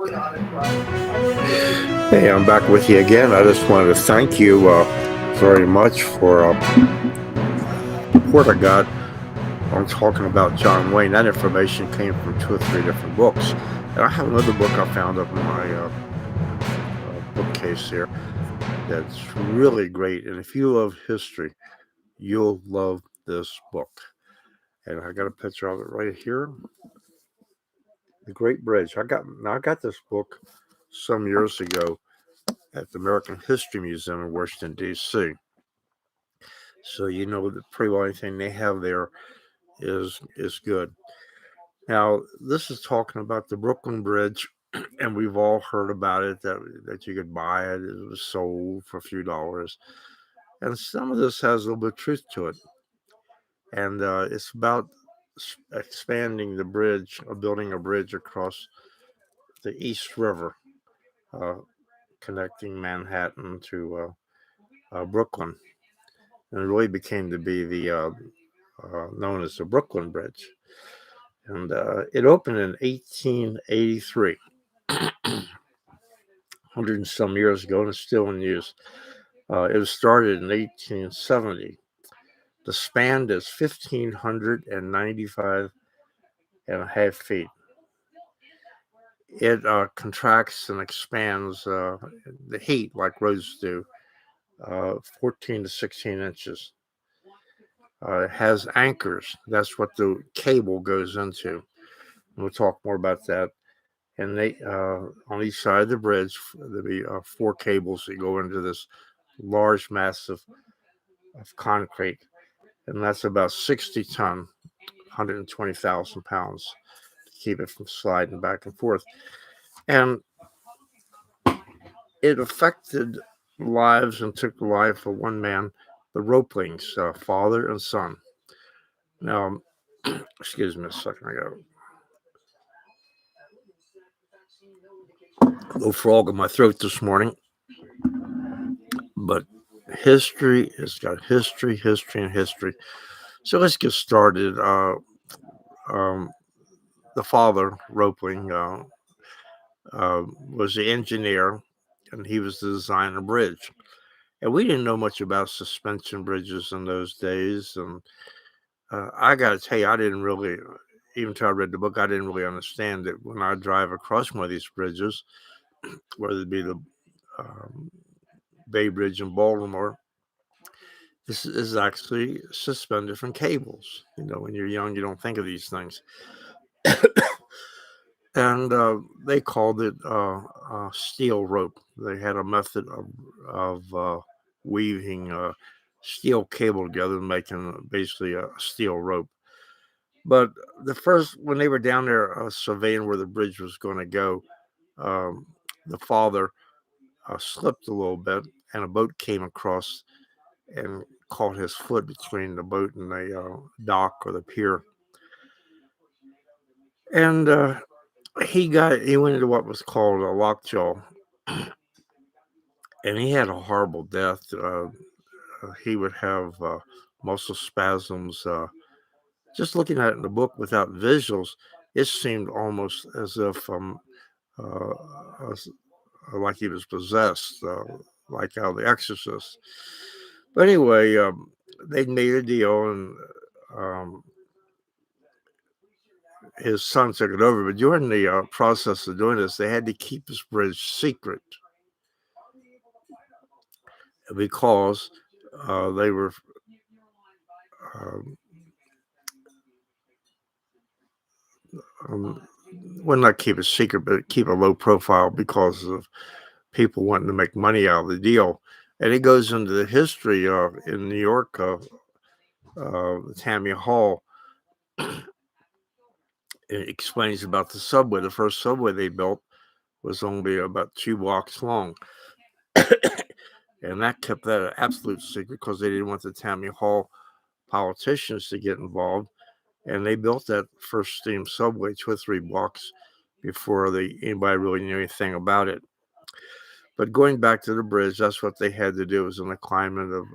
Hey, I'm back with you again. I just wanted to thank you very much for support I got on talking about John Wayne. That information came from two or three different books. And I have another book I found up in my bookcase here that's really great. And if you love history, you'll love this book. And I got a picture of it right here. The Great Bridge. I got this book some years ago at the American History Museum in Washington, D.C. So you know that pretty well anything they have there is good. Now this is talking about the Brooklyn Bridge, and we've all heard about it that you could buy it. It was sold for a few dollars, and some of this has a little bit of truth to it. And it's about expanding the bridge, or building a bridge across the East River, uh, connecting Manhattan to Brooklyn, and it really became to be the known as the Brooklyn Bridge. And it opened in 1883, 100 and some years ago, and it's still in use. It was started in 1870. The span is 1,595 and a half feet. It contracts and expands the heat like roads do, 14 to 16 inches. It has anchors. That's what the cable goes into. And we'll talk more about that. And they on each side of the bridge there'll be four cables that go into this large mass of concrete, and that's about 60 ton, 120,000 pounds to keep it from sliding back and forth. And it affected lives and took the life of one man, the Ropelings, father and son. Now, excuse me a second, I got a little frog in my throat this morning, but history has got history, history, and history. So let's get started. Um, the father, Ropeling, was the engineer, and he was the designer of the bridge. And we didn't know much about suspension bridges in those days. And I got to tell you, I didn't really, even till I read the book, I didn't really understand that when I drive across one of these bridges, whether it be the um, Bay Bridge in Baltimore, this is actually suspended from cables. You know, when you're young, you don't think of these things. And they called it steel rope. They had a method of weaving steel cable together and making basically a steel rope. But when they were down there surveying where the bridge was going to go, um, the father slipped a little bit, and a boat came across and caught his foot between the boat and the dock or the pier. And he went into what was called a lockjaw, and he had a horrible death. He would have muscle spasms. Just looking at it in the book without visuals, it seemed almost as if uh, like he was possessed, like how The Exorcist. But anyway, they made a deal, and um, his son took it over. But during the process of doing this, they had to keep this bridge secret because they were um, um, well, not keep it secret, but keep a low profile because of people wanting to make money out of the deal. And it goes into the history in New York of Tammany Hall. It explains about the subway. The first subway they built was only about 2 blocks long. And that kept that an absolute secret because they didn't want the Tammany Hall politicians to get involved. And they built that first steam subway 2 or 3 blocks before anybody really knew anything about it. But going back to the bridge, that's what they had to do. It was in a climate of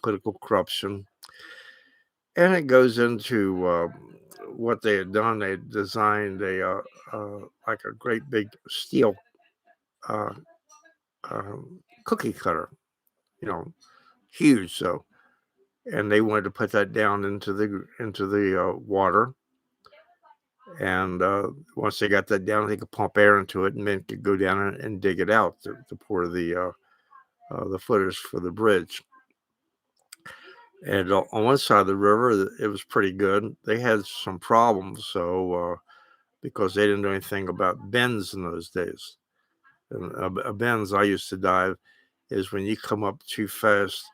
political corruption. And it goes into what they had done, they designed like a great big steel uh, cookie cutter, you know, huge. So, and they wanted to put that down into the water. And once they got that down, they could pump air into it, and then could go down and dig it out to pour the footers for the bridge. And on one side of the river, it was pretty good. They had some problems, so because they didn't know anything about bends in those days. And a bends I used to dive is when you come up too fast,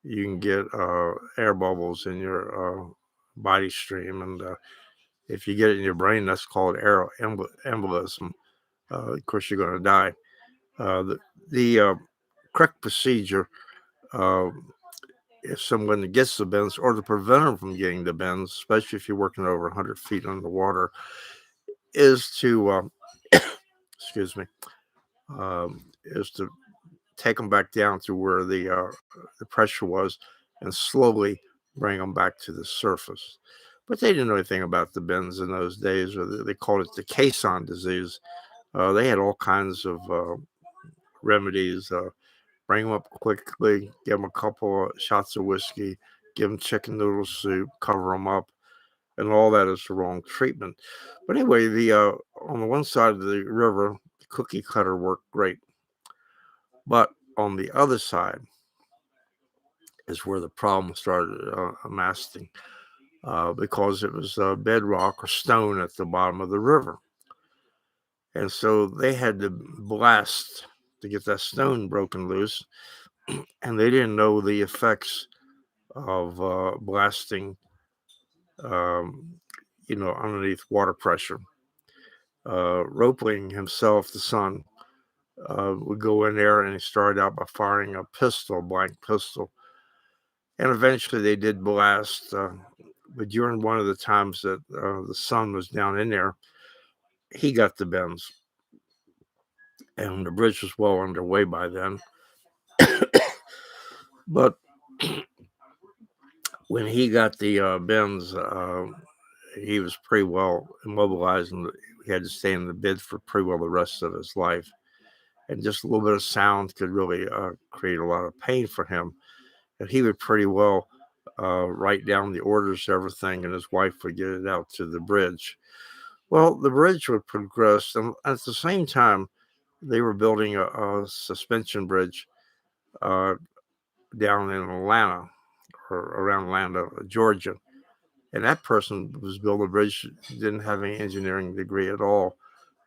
you can get air bubbles in your body stream, and if you get it in your brain, that's called air embolism. Of course, you're going to die. The correct procedure, uh, if someone gets the bends, or to prevent them from getting the bends, especially if you're working over 100 feet underwater, is to excuse me, is to take them back down to where the pressure was, and slowly bring them back to the surface. But they didn't know anything about the bends in those days, or they called it the caisson disease. They had all kinds of remedies. Bring them up quickly, give them a couple of shots of whiskey, give them chicken noodle soup, cover them up, and all that is the wrong treatment. But anyway, the on the one side of the river, the cookie cutter worked great, but on the other side is where the problem started amassing, because it was bedrock or stone at the bottom of the river. And so they had to blast to get that stone broken loose, and they didn't know the effects of blasting, um, underneath water pressure. Ropeling himself, the son, would go in there, and he started out by firing a pistol, a blank pistol. And eventually they did blast. But during one of the times that the son was down in there, he got the bends. And the bridge was well underway by then. But when he got the bends, he was pretty well immobilized, and he had to stay in the bed for pretty well the rest of his life. And just a little bit of sound could really create a lot of pain for him. And he would pretty well write down the orders, everything, and his wife would get it out to the bridge. Well, the bridge would progress, and at the same time, they were building a suspension bridge uh, down in Atlanta, or around Atlanta, Georgia. And that person who was building the bridge didn't have any engineering degree at all,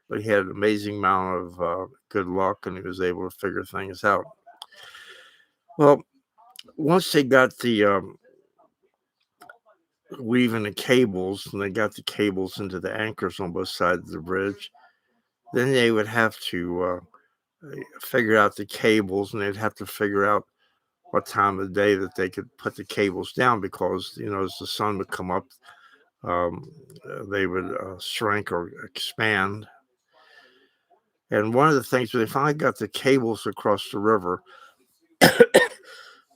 but he had an amazing amount of good luck, and he was able to figure things out. Well, once they got the weaving the cables, and they got the cables into the anchors on both sides of the bridge, then they would have to figure out the cables, and they'd have to figure out what time of the day that they could put the cables down, because as the sun would come up, um, they would shrink or expand. And one of the things, when they finally got the cables across the river,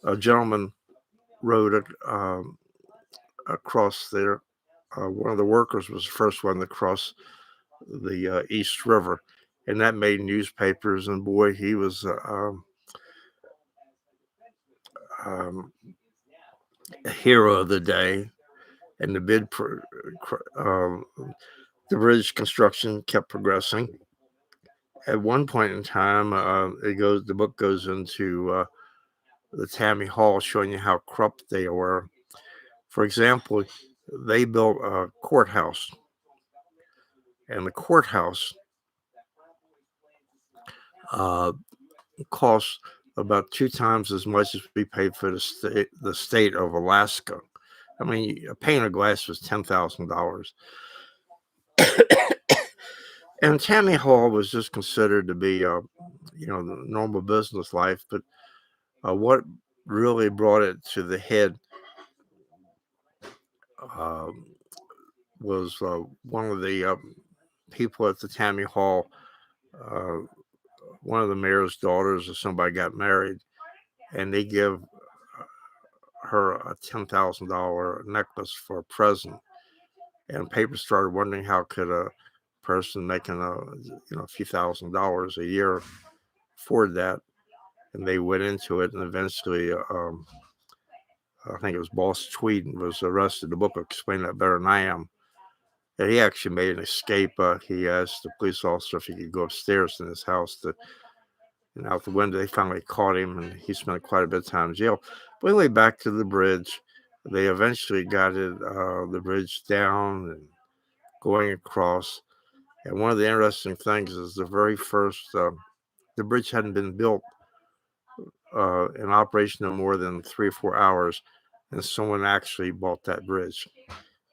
a gentleman rode across there. One of the workers was the first one to cross the East River, and that made newspapers. And boy, he was um, a hero of the day. And the bridge construction kept progressing. At one point in time, the book goes into the Tammany Hall, showing you how corrupt they were. For example, they built a courthouse, and the courthouse cost about 2 times as much as we paid for the state of Alaska. I mean, a pane of glass was $10,000. And Tammany Hall was just considered to be, the normal business life. But what really brought it to the head um, was one of the people at the Tammany Hall. Uh, One of the mayor's daughters or somebody got married, and they give her a $10,000 necklace for a present. and papers started wondering how could a person making a few $1,000s a year afford that, and they went into it, and eventually, I think it was Boss Tweed was arrested. The book will explain that better than I am. And he actually made an escape. He asked the police officer if he could go upstairs in his house and out the window. They finally caught him, and he spent quite a bit of time in jail. But anyway, back to the bridge. They eventually got the bridge down and going across. And one of the interesting things is the very first, the bridge hadn't been built in operation no more than 3 or 4 hours, and someone actually bought that bridge.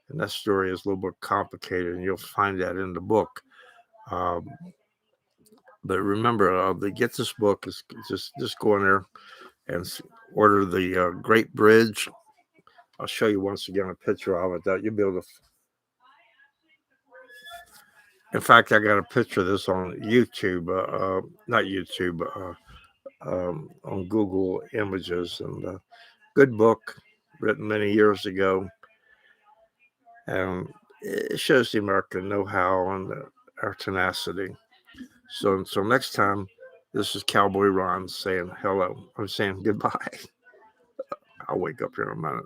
And that story is a little bit complicated, and you'll find that in the book. Um, but remember, to get this book is just go in there and order the Great Bridge. I'll show you once again a picture of it that you'll be able to. In fact, I got a picture of this on YouTube, not YouTube, on Google Images, and good book written many years ago. And it shows the American know-how and our tenacity. So until next time, this is Cowboy Ron saying hello. I'm saying goodbye. I'll wake up here in a minute.